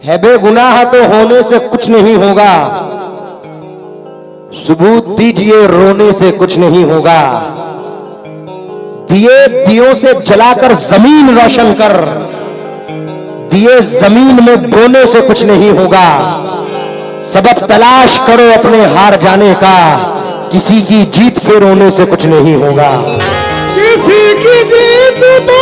है बेगुनाह तो होने से कुछ नहीं होगा, सबूत दीजिए रोने से कुछ नहीं होगा। दिए दियों से जलाकर जमीन रोशन कर, दिए जमीन में बोने से कुछ नहीं होगा। सबब तलाश करो अपने हार जाने का, किसी की जीत पे रोने से कुछ नहीं होगा। किसी की जीत पे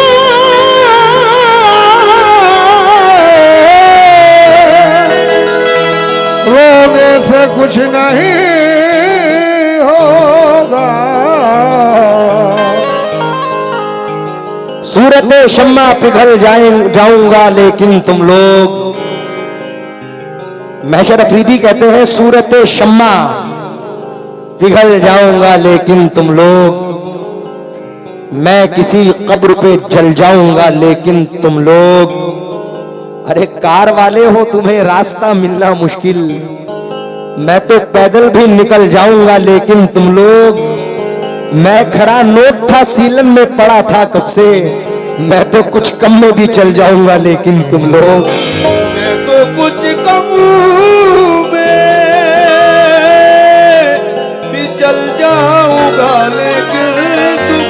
रोने से कुछ नहीं होगा। सूरत शम्मा पिघल जाऊंगा लेकिन तुम लोग, महशर अफरीदी कहते हैं सूरत शम्मा पिघल जाऊंगा लेकिन तुम लोग, मैं किसी कब्र पे जल जाऊंगा लेकिन तुम लोग। अरे कार वाले हो तुम्हें रास्ता मिलना मुश्किल, मैं तो पैदल भी निकल जाऊंगा लेकिन तुम लोग। मैं खरा नोट था सीलन में पड़ा था कब से, मैं तो कुछ कम में भी चल जाऊंगा लेकिन तुम लोग। मैं तो कुछ कम में भी चल जाऊंगा लेकिन तुम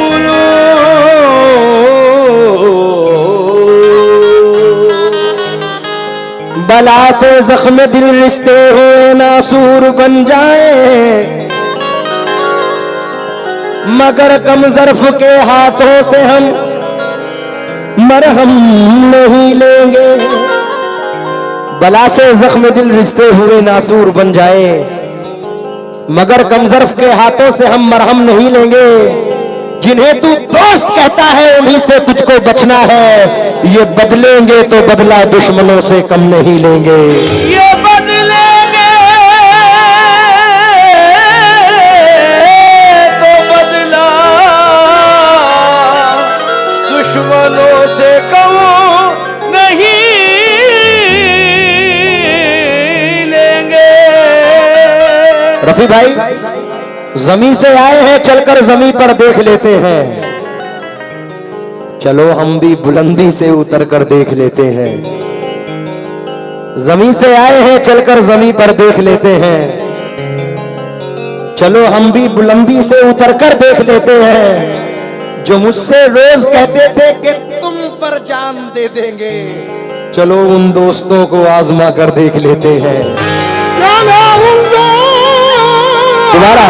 बला से जख्म दिल रिश्ते हुए नासूर बन जाए, मगर कम ज़र्फ के हाथों से हम मरहम नहीं लेंगे। बला से जख्म दिल रिश्ते हुए नासूर बन जाए, मगर कम ज़र्फ के हाथों से हम मरहम नहीं लेंगे। जिन्हें तू दोस्त कहता है उन्हीं से तुझको बचना है, ये बदलेंगे तो बदला दुश्मनों से कम नहीं लेंगे। ये बदलेंगे तो बदला दुश्मनों से कम नहीं लेंगे। रफी भाई, जमी से आए हैं चलकर जमी पर देख लेते हैं, चलो हम भी बुलंदी से उतर कर देख लेते हैं। जमी से आए हैं चलकर जमी पर देख लेते हैं, चलो हम भी बुलंदी से उतर कर देख लेते हैं। जो मुझसे रोज कहते थे कि तुम पर जान दे देंगे, चलो उन दोस्तों को आजमा कर देख लेते हैं। दोबारा,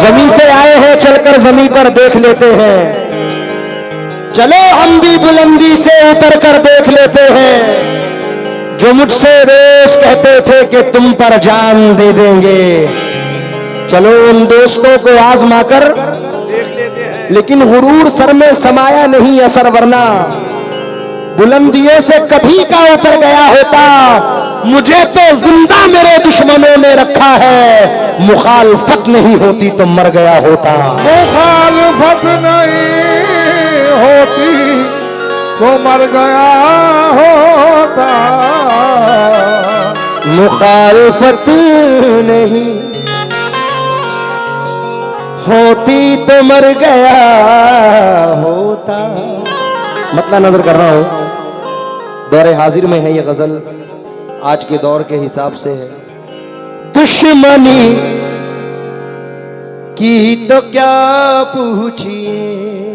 जमी से आए हैं चलकर जमी पर देख लेते हैं, चलो हम भी बुलंदी से उतर कर देख लेते हैं। जो मुझसे रोज कहते थे कि तुम पर जान दे देंगे, चलो उन दोस्तों को आजमा कर देख लेते हैं। लेकिन हुरूर सर में समाया नहीं असर, वरना बुलंदियों से कभी का उतर गया होता। मुझे तो जिंदा मेरे दुश्मनों ने रखा है, मुखालफत नहीं होती तो मर गया होता। मुखालफत नहीं होती तो मर गया होता। मुखालफत नहीं होती तो मर गया होता। मतलब नजर कर रहा हूं, दौरे हाजिर में है ये गजल, आज के दौर के हिसाब से है। दुश्मनी की तो क्या पूछिए,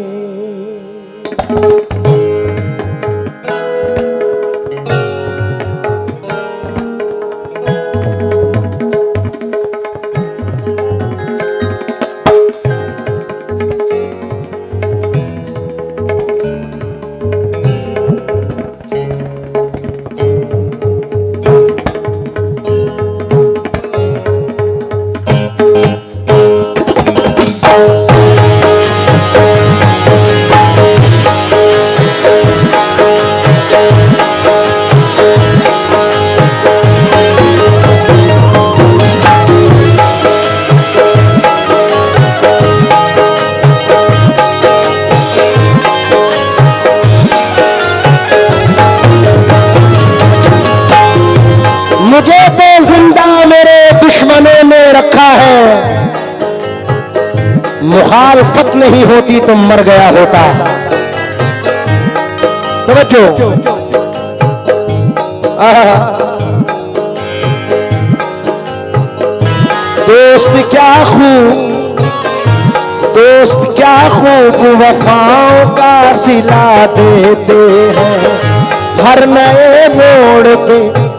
मुखालफत नहीं होती तो मर गया होता। तवज्जो, दोस्त क्या खूब वफाओं का सिला देते हैं, हर नए मोड़ पे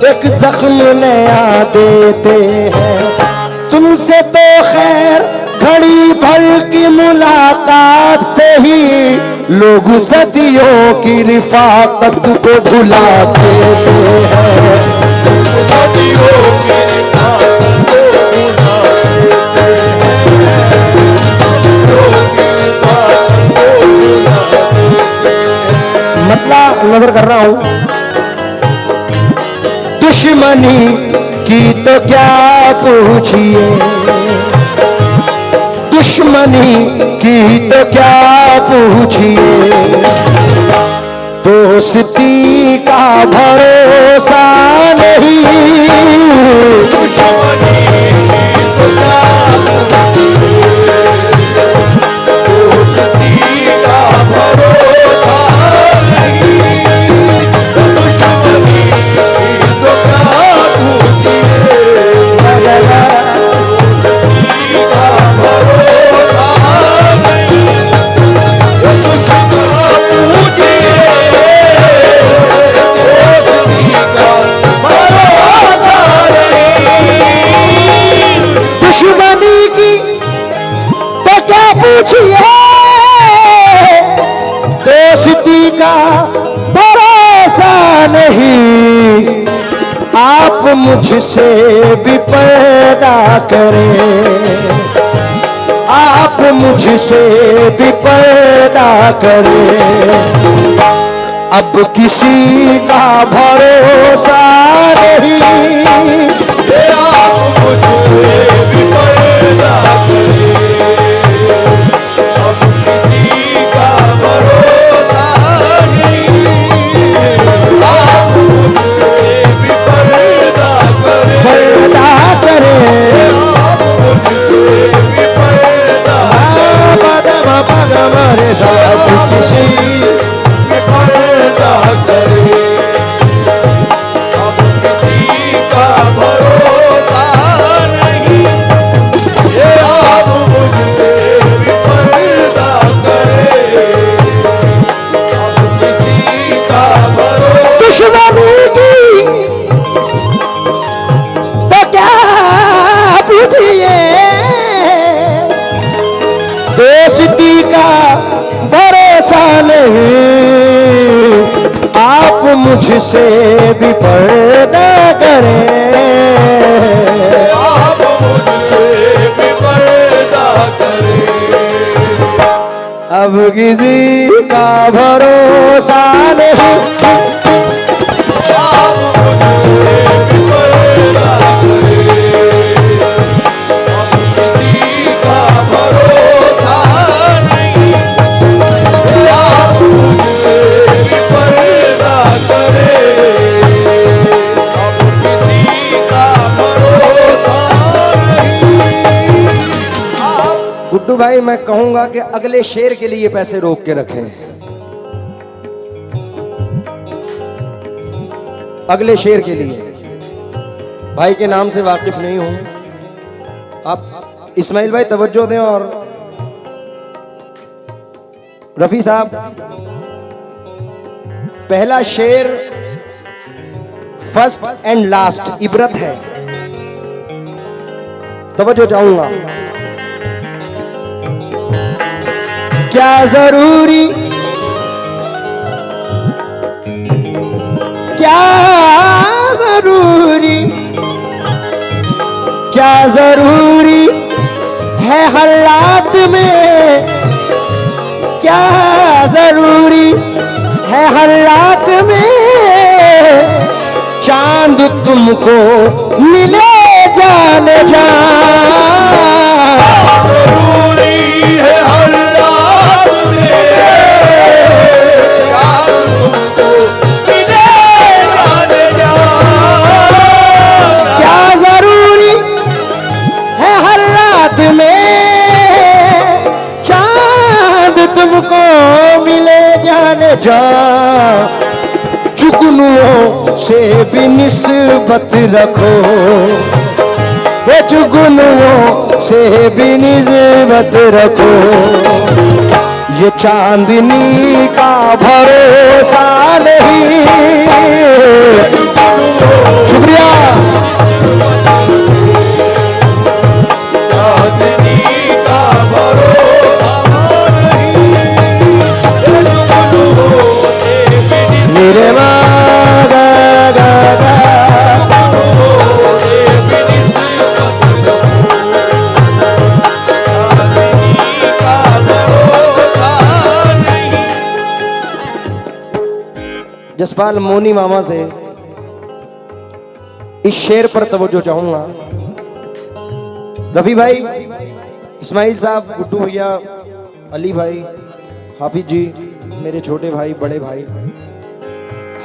एक जख्म नया देते हैं। तुमसे तो खैर घड़ी भर की मुलाकात से ही लोग सदियों की रिफाकत को भुला देते हैं। सदियों की मतलब नजर कर रहा हूं, दुश्मनी की तो क्या पूछिए, दुश्मनी की तो क्या पूछिए, दोस्ती का भरोसा नहीं, दुश्मनी की तो क्या दोस्ती का भरोसा नहीं, दुश्मनी की तो क्या पूछिए, दोस्ती का भरोसा नहीं, दुश्मनी की तो क्या पूछिए, दोस्ती का भरोसा नहीं। आप मुझसे भी पर्दा करें, आप मुझसे भी पर्दा करें, अब किसी का भरोसा नहीं। आप मुझे भी पर्दा करें, अब किसी का भरोसा नहीं, आप मुझे भी पर्दा करें, पर्दा करें, आप मुझे भी पर्दा हमारे साथ किसी पर्दा करे, अब किसी का भरोसा नहीं, ये आप मुझे भी पर्दा करे, अब किसी का भरोसा दुश्मनी की तो क्या पूछिए, दोस्ती का भरोसा नहीं। आप मुझसे भी पर्दा करें, आप मुझे भी पर्दा करे, अब किसी का भरोसा नहीं। आप मुझे भी पर्दा करे, अब किसी का भरोसा नहीं, आप मुझे भी पर्दा करे, अब किसी का भरोसा नहीं। गुड्डू भाई, मैं कहूंगा कि अगले शेर के लिए पैसे रोक के रखें, अगले शेर के लिए। भाई के नाम से वाकिफ नहीं हूं, आप इस्माइल भाई तवज्जो दें। और रफी साहब, पहला शेर फर्स्ट एंड लास्ट इबरत है, तवज्जो चाहूंगा। क्या जरूरी, क्या जरूरी, क्या जरूरी है हालात में, क्या जरूरी है हालात में, चांद तुमको मिले जान जान, जरूरी है हर रात में, चांद तुमको मिले जान जान, क्या जरूरी है हर रात में, चांद तुमको मिले जान जान, जुगनुओं से भी निस्बत रखो, वो जुगनुओं से भी निस्बत रखो। ये चांदनी का भरोसा नहीं। शुक्रिया। मेरे जसपाल मोनी मामा से इस शेर पर तवज्जो चाहूंगा। रफी भाई, इस्माइल साहब, गुड्डू भैया, अली भाई, हाफिज जी, मेरे छोटे भाई, बड़े भाई,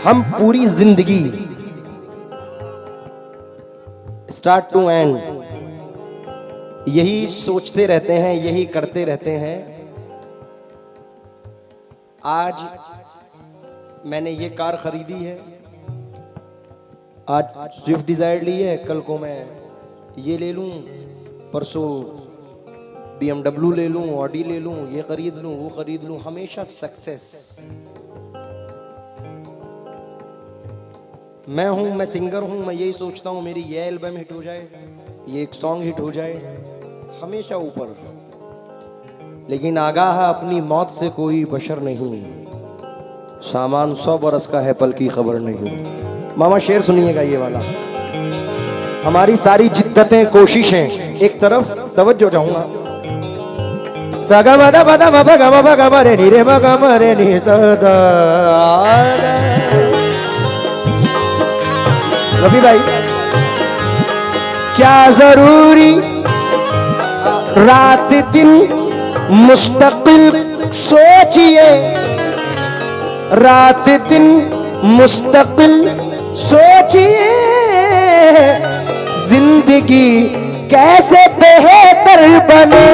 हम पूरी जिंदगी स्टार्ट टू एंड यही सोचते रहते हैं, यही करते रहते हैं। आज मैंने ये कार खरीदी है, आज स्विफ्ट डिजायर ली है, कल को मैं ये ले लूं, परसों BMW ले लूं, ऑडी ले लूं, ये खरीद लूं, वो खरीद लूं, हमेशा सक्सेस। मैं हूं, मैं सिंगर हूं, मैं यही सोचता हूं मेरी ये एल्बम हिट हो जाए, ये एक सॉन्ग हिट हो जाए, हमेशा ऊपर। लेकिन आगाह अपनी मौत से कोई बशर नहीं, सामान 100 बरस का है, पल की खबर नहीं। मामा शेर सुनिएगा ये वाला। हमारी सारी जिद्दतें, कोशिशें एक तरफ, तवज्जो चाहूंगा। सगा मदा मदा मबा गा मबा गा मरे नी रे मगा मरे नी सदा। रफी भाई, क्या जरूरी रात दिन मुस्तकिल सोचिए, रात दिन मुस्तकिल सोचिए, जिंदगी कैसे बेहतर बने।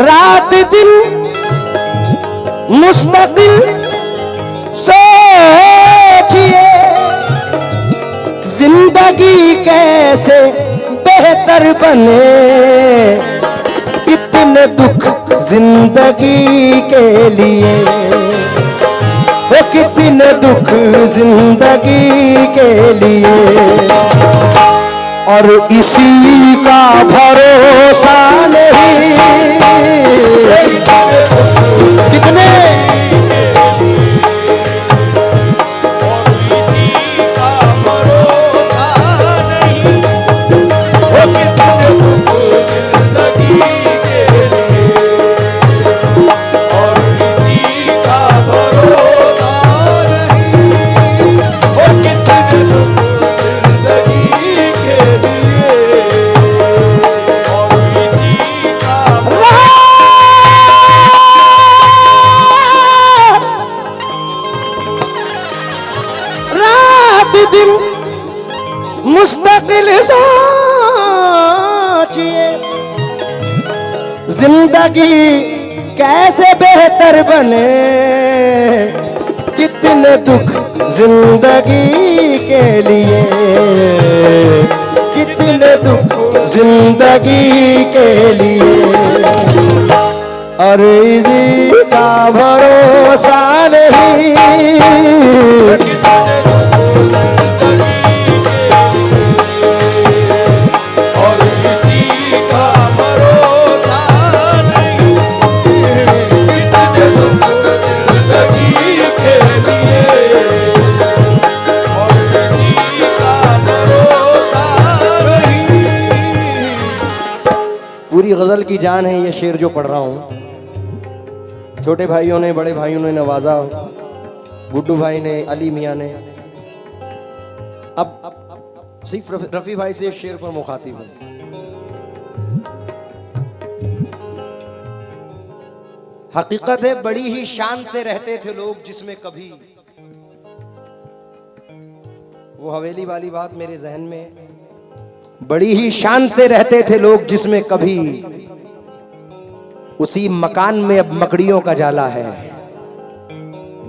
रात दिन मुस्तकिल सोचिए, जिंदगी कैसे बेहतर बने। कितने दुख जिंदगी के लिए, वो कितने दुख जिंदगी के लिए, और इसी का भरोसा नहीं। कितने मुस्तकिल सोचिए, जिंदगी कैसे बेहतर बने। कितने दुख जिंदगी के लिए, कितने दुख जिंदगी के लिए, और इसी का भरोसा नहीं। पूरी गजल की जान है ये शेर जो पढ़ रहा हूं। छोटे भाइयों ने, बड़े भाइयों ने नवाजा, गुड्डू भाई ने, अली मियां ने। अब सिर्फ रफी भाई से शेर पर मुखातिब हूं। हकीकत है बड़ी ही शान से रहते थे लोग जिसमें कभी, वो हवेली वाली बात मेरे जहन में, बड़ी ही शान से रहते थे लोग जिसमें कभी, उसी मकान में अब मकड़ियों का जाला है।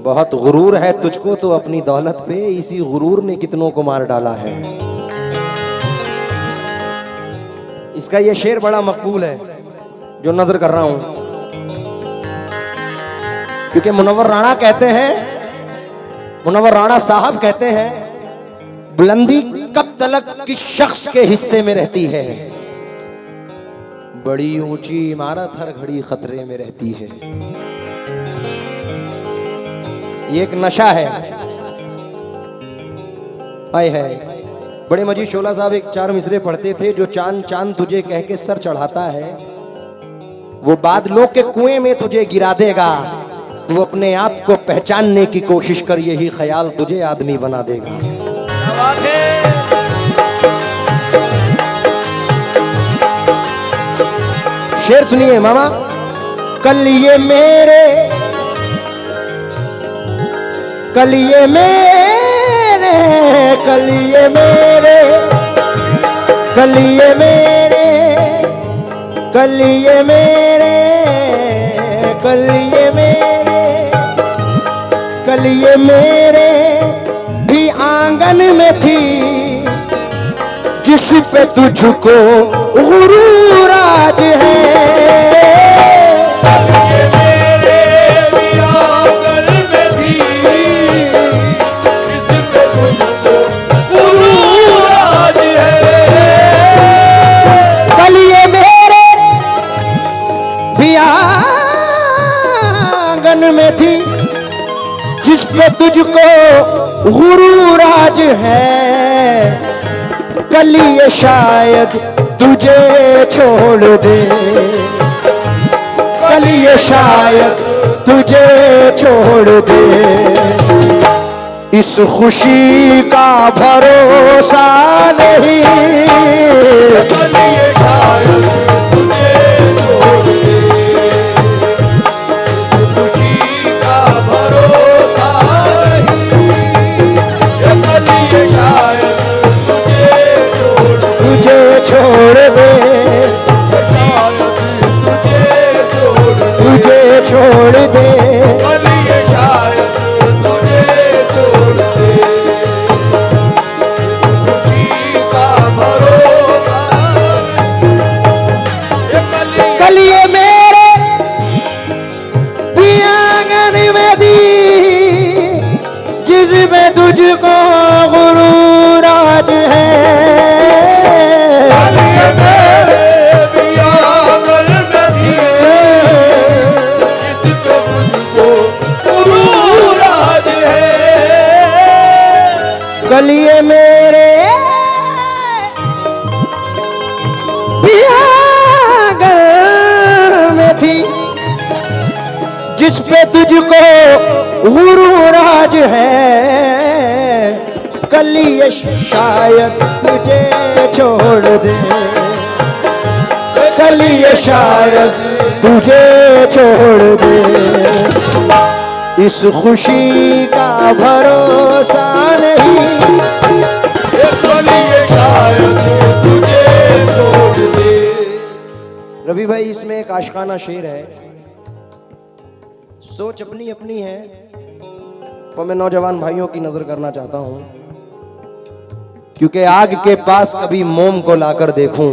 बहुत गुरूर है तुझको तो अपनी दौलत पे, इसी गुरूर ने कितनों को मार डाला है। इसका ये शेर बड़ा मकबूल है जो नजर कर रहा हूं, क्योंकि मुनव्वर राणा कहते हैं, मुनव्वर राणा साहब कहते हैं, बुलंदी कब तलक किस शख्स के हिस्से में रहती है, बड़ी ऊंची इमारत हर घड़ी खतरे में रहती है। ये एक नशा है। हाय हाय, बड़े मजीद शोला साहब एक 4 मिसरे पढ़ते थे, जो चांद चांद तुझे कह के सर चढ़ाता है, वो बादलों के कुएं में तुझे गिरा देगा, तू अपने आप को पहचानने की कोशिश कर, यही ख्याल तुझे आदमी बना देगा। शेर सुनिए मामा। कल ये मेरे, कल ये मेरे, कल ये मेरे, कल ये मेरे, कल ये मेरे, कल ये मेरे, कल ये मेरे भी आंगन में थी, जिस पे तुझको गुरूर आज है। ये मेरे भी आंगन में थी, जिस पे तुझको गुरूर आज है। कल ये मेरे भी आंगन में थी, जिस पे तुझको गुरूर आज है। कल ये शायद तुझे छोड़ दे, कल ये शायद तुझे छोड़ दे, इस खुशी का भरोसा नहीं। कल ये शायद तुझे छोड़ दे, खुशी का भरोसा नहीं। कल ये शायद तुझे छोड़ दे, तुझे छोड़ दे, कल ये शायद तुझे छोड़ दे, खुशी का भरोसा। कल ये मेरे भी आंगन में दी, जिसमें तुझको गुरूर आज है। कल ये मेरे भी आंगन में थी, जिस पे तुझको गुरूर आज है। कल ये शायद तुझे छोड़ दे, कल ये शायद तुझे छोड़ दे, इस खुशी का भरोसा नहीं। कल ये शायद तुझे छोड़ दे। रवि भाई इसमें एक आशिकाना शेर है, सोच अपनी अपनी है, पर मैं नौजवान भाइयों की नजर करना चाहता हूं, क्योंकि आग के पास कभी मोम को लाकर देखूं,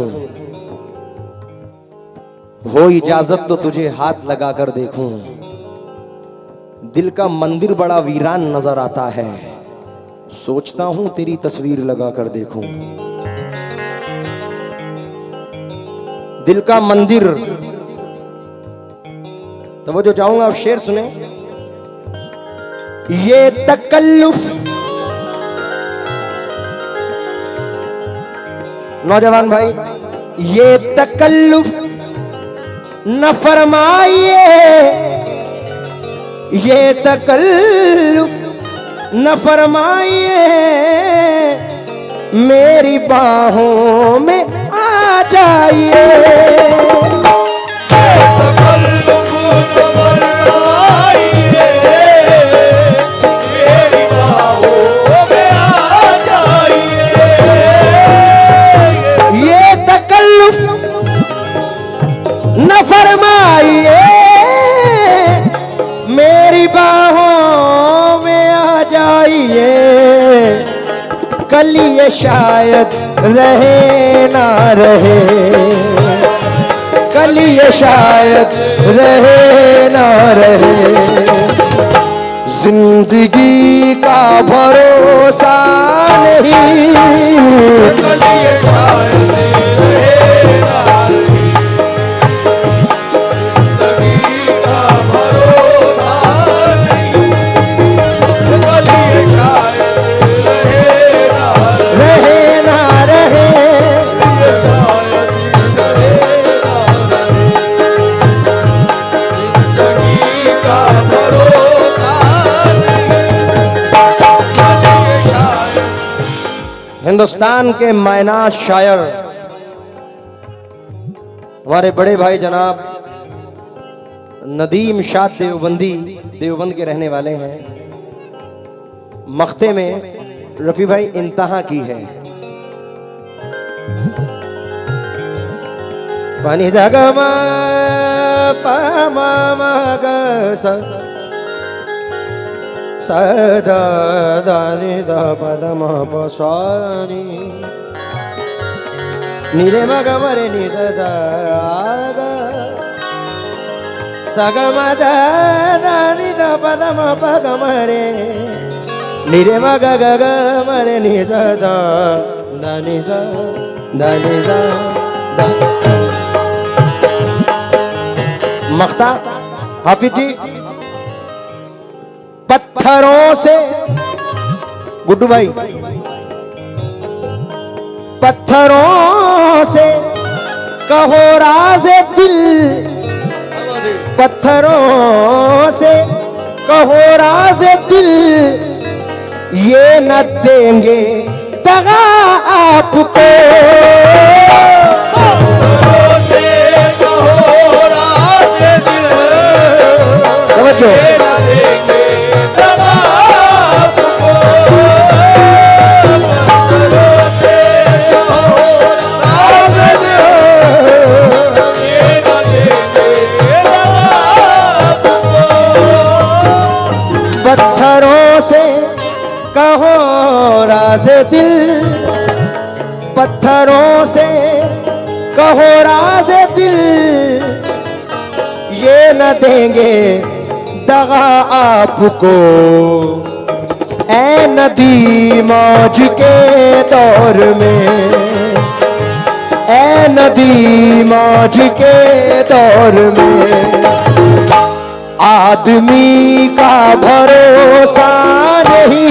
हो इजाजत तो तुझे हाथ लगाकर देखूं। दिल का मंदिर बड़ा वीरान नजर आता है, सोचता हूं तेरी तस्वीर लगाकर देखूं। दिल का मंदिर, तो वो जो चाहूंगा आप शेर सुने। ये तकल्लुफ, नौजवान भाई, ये तकल्लुफ न फरमाइए, ये तकल्लुफ न फरमाइए, मेरी बाहों में आ जाइए। तकल्लुफ कमर आइए, मेरी बाहों में आ जाइए। ये तकल्लुफ न फरमाइए, मेरी बाहों में आ जाइए। कल ये शायद रहे ना रहे, कल ये शायद रहे ना रहे। जिंदगी का भरोसा नहीं, कल ये शायद रहे ना रहे, जिंदगी का भरोसा नहीं। कल ये शायद रहे ना रहे, रहे ना रहे। जिंदगी का भरोसा नहीं। हिंदुस्तान के मायनाज शायर हमारे बड़े भाई जनाब नदीम शाह देवबंदी, देवबंद के रहने वाले हैं। मख्ते में रफी भाई इंतहा की है। पानी जगमा पामा सदा दानी दा पदम पसानी नीरे मगमरे नि सदा सगम दानी दा पदम पगमरे नीरे मग गग मरे नि सदा दानी सा दानी सा। मख्ता हाफिज जी, पत्थरों से गुड्डू भाई, पत्थरों से कहो राज़े दिल, पत्थरों से कहो राज़े दिल, ये न देंगे दगा आपको। समझो पत्थरों से कहो राज़े दिल, पत्थरों से कहो राज़े दिल, ये न देंगे दगा आपको। ऐ नदी मौज के दौर में, ऐ नदी मौज के दौर में, आदमी का भरोसा नहीं।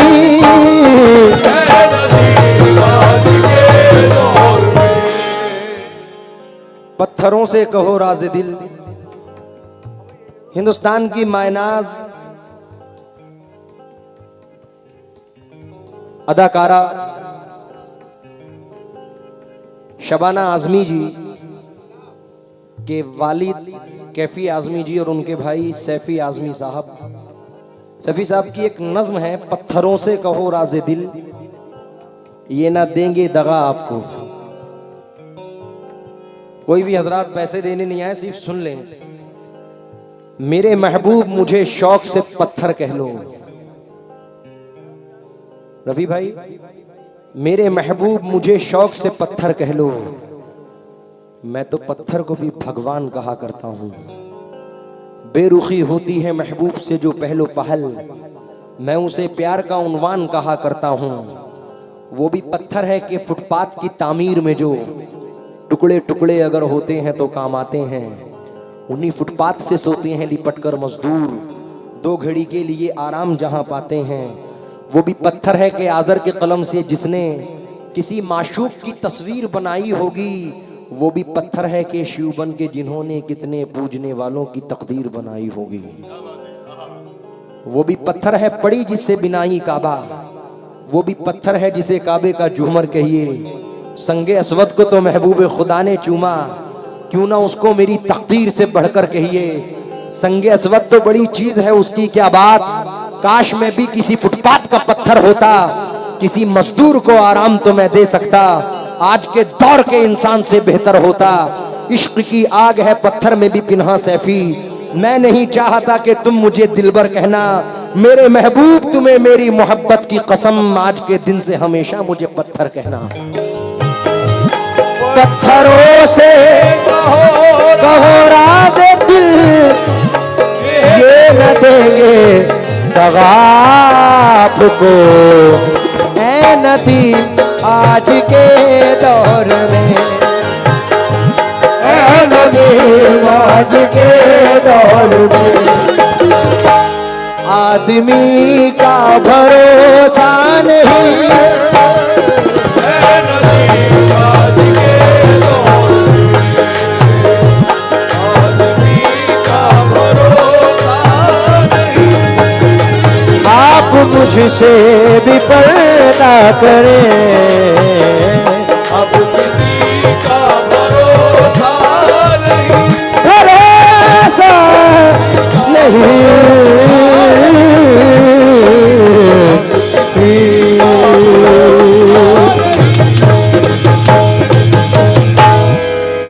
पत्थरों से कहो राज़े दिल। हिंदुस्तान की मायनाज अदाकारा शबाना आजमी जी के वालिद कैफी आजमी जी और उनके भाई सैफी आजमी साहब, सैफी साहब की एक नज्म है, पत्थरों से कहो राज़े दिल, ये ना देंगे दगा आपको। कोई भी हजरात पैसे देने नहीं आए, सिर्फ सुन लें। मेरे महबूब मुझे शौक से पत्थर कह लो। रफी भाई, मेरे महबूब मुझे शौक से पत्थर कह लो, मैं तो पत्थर को भी भगवान कहा करता हूं। बेरुखी होती है महबूब से जो पहलो पहल, मैं उसे प्यार का उन्वान कहा करता हूं। वो भी पत्थर है कि फुटपाथ की तामीर में जो टुकड़े टुकड़े अगर होते हैं तो काम आते हैं। उन्हीं फुटपाथ से सोते हैं लिपटकर मजदूर, दो घड़ी के लिए आराम जहां पाते हैं। वो भी पत्थर है कि आज़र के कलम से जिसने किसी माशूक की तस्वीर बनाई होगी, वो भी पत्थर है कि शिवबन के जिन्होंने कितने पूजने वालों की तकदीर बनाई होगी। वो भी पत्थर है पड़ी जिससे बिनाई काबा, वो भी पत्थर है जिसे काबे का झूमर कहिए। संगे अस्वद को तो महबूब खुदा ने चूमा, क्यों ना उसको मेरी तकदीर से बढ़कर कहिए। संगे अस्वद तो बड़ी चीज है, उसकी क्या बात। काश में भी किसी फुटपाथ का पत्थर होता, किसी मजदूर को आराम तो मैं दे सकता। आज के दौर के इंसान से बेहतर होता। इश्क की आग है पत्थर में भी पिन्हा सैफी। मैं नहीं चाहता कि तुम मुझे दिलबर कहना, मेरे महबूब तुम्हें मेरी मोहब्बत की कसम, आज के दिन से हमेशा मुझे पत्थर कहना। पत्थरों से कहो राज़ दिल, ये न देंगे दगा आपको। ऐ नदी आज के दौर में, ऐ नदी आज के दौर में, आदमी का भरोसा नहीं। आप मुझसे भी पर्दा करें, अब किसी